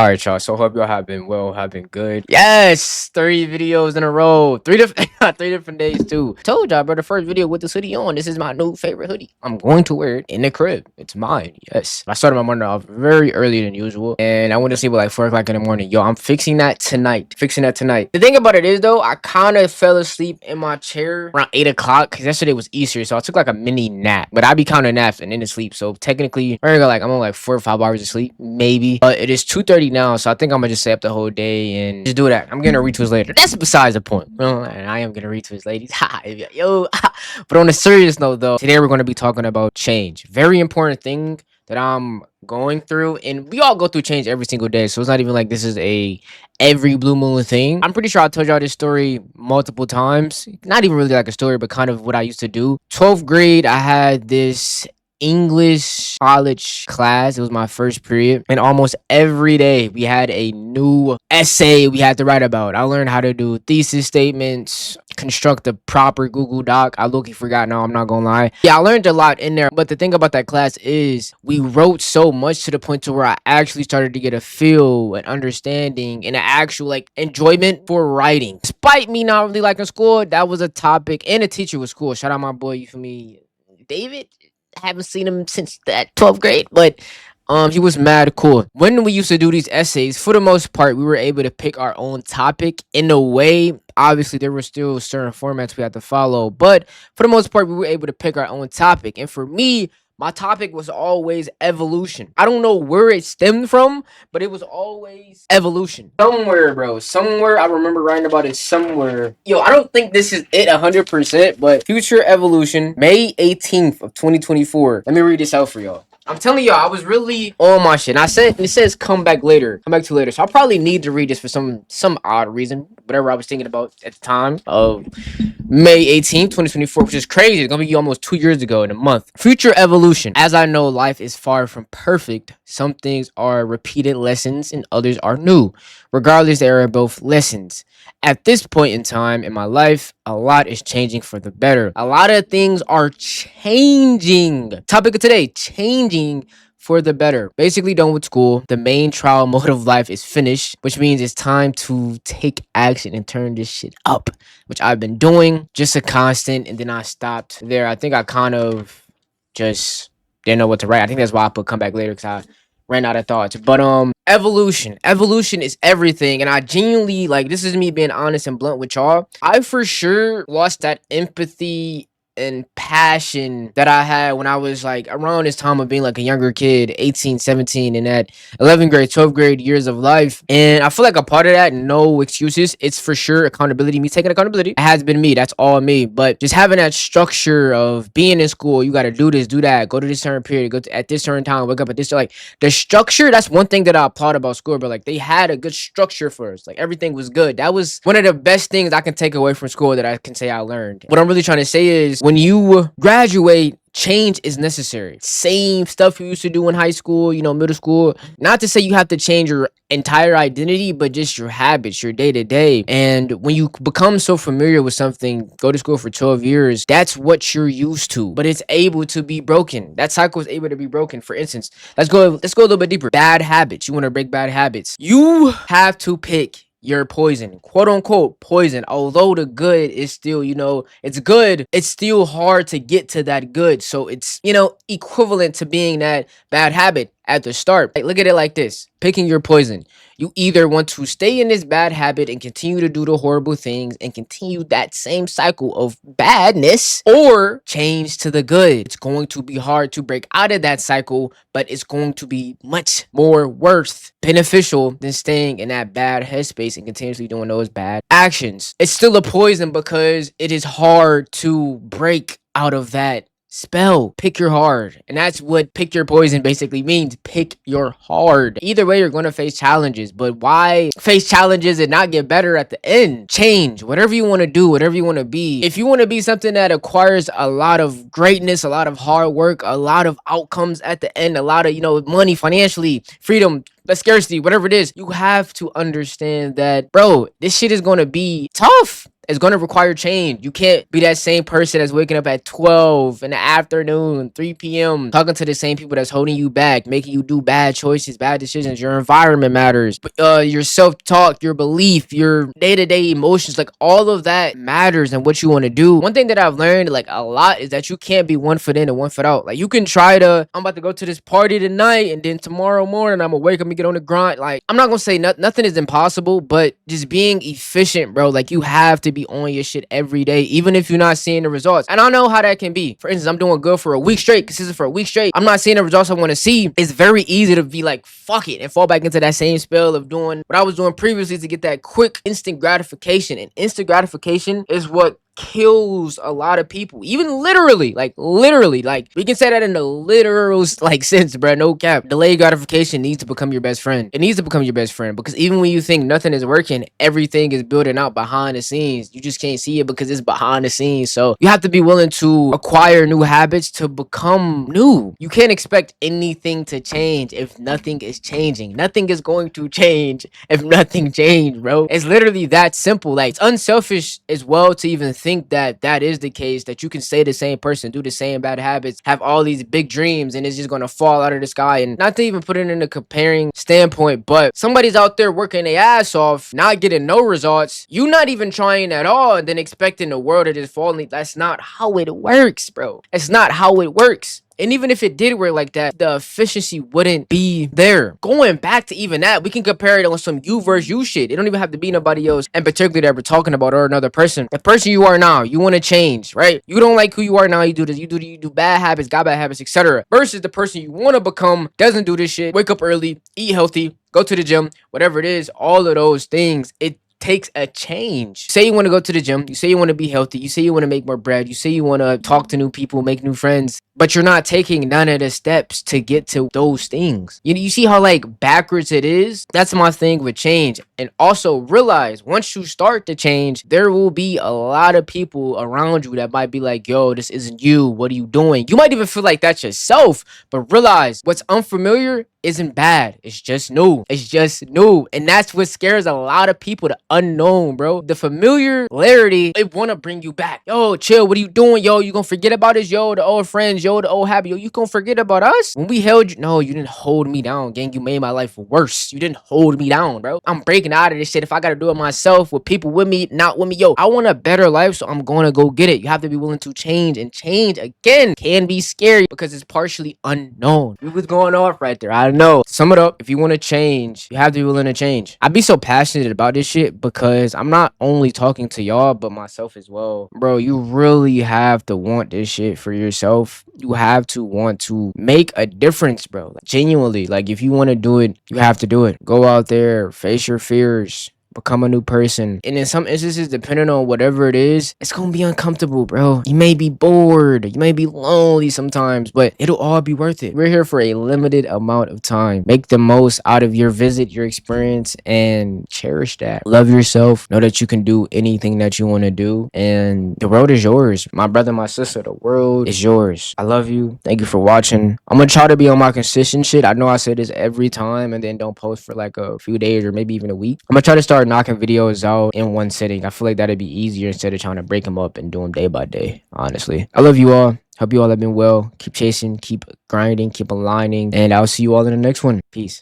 All right, y'all. So hope y'all have been well, have been good. Yes, 3 videos in a row, three different, three different days too. Told y'all, bro. The first video with this hoodie on. This is my new favorite hoodie. I'm going to wear it in the crib. It's mine. Yes. I started my morning off very early than usual, and I went to sleep at like 4 o'clock in the morning. Yo, I'm fixing that tonight. Fixing that tonight. The thing about it is though, I kind of fell asleep in my chair around 8 o'clock because yesterday was Easter, so I took like a mini nap. But I be counting naps and into sleep, so technically, I'm on like 4 or 5 hours of sleep, maybe. But it is 2:30 now, so I think I'm gonna just stay up the whole day and just do that. I'm gonna retweets later. That's besides the point. And I am gonna retweets, ladies. Yo. But on a serious note, though, today we're gonna be talking about change. Very important thing that I'm going through, and we all go through change every single day. So it's not even like this is a every blue moon thing. I'm pretty sure I told y'all this story multiple times. Not even really like a story, but kind of what I used to do. 12th grade, I had this English college class. It was my first period, and almost every day we had a new essay we had to write about. I learned how to do thesis statements, construct a proper Google Doc. I low-key forgot now, I'm not gonna lie. Yeah, I learned a lot in there, but the thing about that class is we wrote so much to the point to where I actually started to get a feel, an understanding, and an actual like enjoyment for writing. Despite me not really liking school, that was a topic, and the teacher was cool. Shout out my boy, you feel me, David. Haven't seen him since that 12th grade, but he was mad cool. When we used to do these essays, for the most part, we were able to pick our own topic in a way. Obviously, there were still certain formats we had to follow, but for the most part, we were able to pick our own topic. And for me, my topic was always evolution. I don't know where it stemmed from, but it was always evolution. Somewhere, bro. Somewhere. I remember writing about it somewhere. Yo, I don't think this is it 100%, but future evolution, May 18th of 2024. Let me read this out for y'all. I'm telling y'all, I was really on my shit. And it says come back later. Come back to later. So I probably need to read this for some odd reason. Whatever I was thinking about at the time of May 18th, 2024, which is crazy. It's gonna be almost 2 years ago in a month. Future evolution. As I know, life is far from perfect. Some things are repeated lessons and others are new. Regardless, they are both lessons. At this point in time in my life, a lot is changing for the better. A lot of things are changing. Topic of today, changing for the better. Basically done with school. The main trial mode of life is finished, which means it's time to take action and turn this shit up, which I've been doing. Just a constant, and then I stopped there. I think I kind of just didn't know what to write. I think that's why I put come back later, because I ran out of thoughts. But evolution is everything, and I genuinely, like, this is me being honest and blunt with y'all, I for sure lost that empathy and passion that I had when I was like around this time of being like a younger kid, 18, 17, in that 11th grade, 12th grade years of life. And I feel like a part of that, no excuses, it's for sure accountability, me taking accountability. It has been me, that's all me. But just having that structure of being in school, you got to do this, do that, go to this certain period, at this certain time, wake up at this, like the structure, that's one thing that I applaud about school, but like they had a good structure for us. Like everything was good. That was one of the best things I can take away from school that I can say I learned. What I'm really trying to say is, when you graduate, change is necessary. Same stuff you used to do in high school, middle school. Not to say you have to change your entire identity, but just your habits, your day to day. And when you become so familiar with something, go to school for 12 years, that's what you're used to. But it's able to be broken. That cycle is able to be broken. For instance, let's go a little bit deeper. Bad habits. You want to break bad habits. You have to pick your poison, quote unquote poison. Although the good is still, it's good, it's still hard to get to that good. So it's, equivalent to being that bad habit at the start. Like, look at it like this: picking your poison. You either want to stay in this bad habit and continue to do the horrible things and continue that same cycle of badness, or change to the good. It's going to be hard to break out of that cycle, but it's going to be much more beneficial than staying in that bad headspace and continuously doing those bad actions. It's still a poison because it is hard to break out of that spell. Pick your hard. And that's what pick your poison basically means. Pick your hard. Either way, you're going to face challenges, but why face challenges and not get better at the end? Change. Whatever you want to do, whatever you want to be. If you want to be something that acquires a lot of greatness, a lot of hard work, a lot of outcomes at the end, a lot of, money, financially, freedom, the scarcity, whatever it is, you have to understand that, bro, this shit is going to be tough. It's going to require change. You can't be that same person that's waking up at 12 in the afternoon, 3 p.m., talking to the same people that's holding you back, making you do bad choices, bad decisions. Your environment matters. Your self-talk, your belief, your day-to-day emotions, like all of that matters and what you want to do. One thing that I've learned like a lot is that you can't be one foot in and one foot out. Like you can try to, I'm about to go to this party tonight and then tomorrow morning I'm gonna wake up and get on the grind. Like I'm not gonna say nothing is impossible, but just being efficient, bro. Like you have to be on your shit every day, even if you're not seeing the results. And I know how that can be. For instance, I'm doing good for a week straight, consistent for a week straight. I'm not seeing the results I want to see. It's very easy to be like, fuck it, and fall back into that same spell of doing what I was doing previously to get that quick instant gratification. And instant gratification is what kills a lot of people, even literally, like we can say that in the literal like sense, bro. No cap. Delayed gratification needs to become your best friend. It needs to become your best friend, because even when you think nothing is working, everything is building out behind the scenes. You just can't see it because it's behind the scenes. So you have to be willing to acquire new habits to become new. You can't expect anything to change if nothing is changing. Nothing is going to change if nothing changed, bro. It's literally that simple. Like it's unselfish as well to even think that that is the case, that you can stay the same person, do the same bad habits, have all these big dreams, and it's just gonna fall out of the sky. And not to even put it in a comparing standpoint, but somebody's out there working their ass off, not getting no results, you not even trying at all, and then expecting the world to just fall. That's not how it works, bro. It's not how it works. And even if it did work like that, the efficiency wouldn't be there. Going back to even that, we can compare it on some you versus you shit. It don't even have to be nobody else, and particularly that we're talking about, or another person. The person you are now, you want to change, right? You don't like who you are now. You do this, you do bad habits, got bad habits, etc. Versus the person you want to become doesn't do this shit. Wake up early, eat healthy, go to the gym, whatever it is. All of those things, it takes a change. Say you want to go to the gym, you say you want to be healthy, you say you want to make more bread, you say you want to talk to new people, make new friends, but you're not taking none of the steps to get to those things. You see how like backwards it is? That's my thing with change. And also realize once you start to change, there will be a lot of people around you that might be like, yo, this isn't you, what are you doing? You might even feel like that's yourself, but realize what's unfamiliar isn't bad. It's just new. It's just new. And that's what scares a lot of people, the unknown, bro. The familiarity, they want to bring you back. Yo, chill, what are you doing? Yo, you gonna forget about us? Yo, the old friends, yo, the old habit. Yo, you gonna forget about us? When we held you, no, you didn't hold me down, gang. You made my life worse. You didn't hold me down, bro. I'm breaking out of this shit. If I gotta do it myself, with people with me, not with me, yo, I want a better life, so I'm gonna go get it. You have to be willing to change, and change again can be scary because it's partially unknown. We was going off right there. I know. Sum it up. If you want to change, you have to be willing to change. I be so passionate about this shit because I'm not only talking to y'all, but myself as well. Bro, you really have to want this shit for yourself. You have to want to make a difference, bro. Like, genuinely. Like, if you want to do it, you have to do it. Go out there, face your fears, become a new person. And in some instances, depending on whatever it is, it's gonna be uncomfortable, bro. You may be bored, you may be lonely sometimes, but it'll all be worth it. We're here for a limited amount of time. Make the most out of your visit, your experience, and cherish that. Love yourself. Know that you can do anything that you want to do, and the world is yours. My brother, my sister, the world is yours. I love you. Thank you for watching. I'm gonna try to be on my consistent shit. I know I say this every time and then don't post for like a few days or maybe even a week. I'm gonna try to start knocking videos out in one sitting. I feel like that'd be easier instead of trying to break them up and do them day by day, honestly. I love you all. Hope you all have been well. Keep chasing, keep grinding, keep aligning, and I'll see you all in the next one. Peace.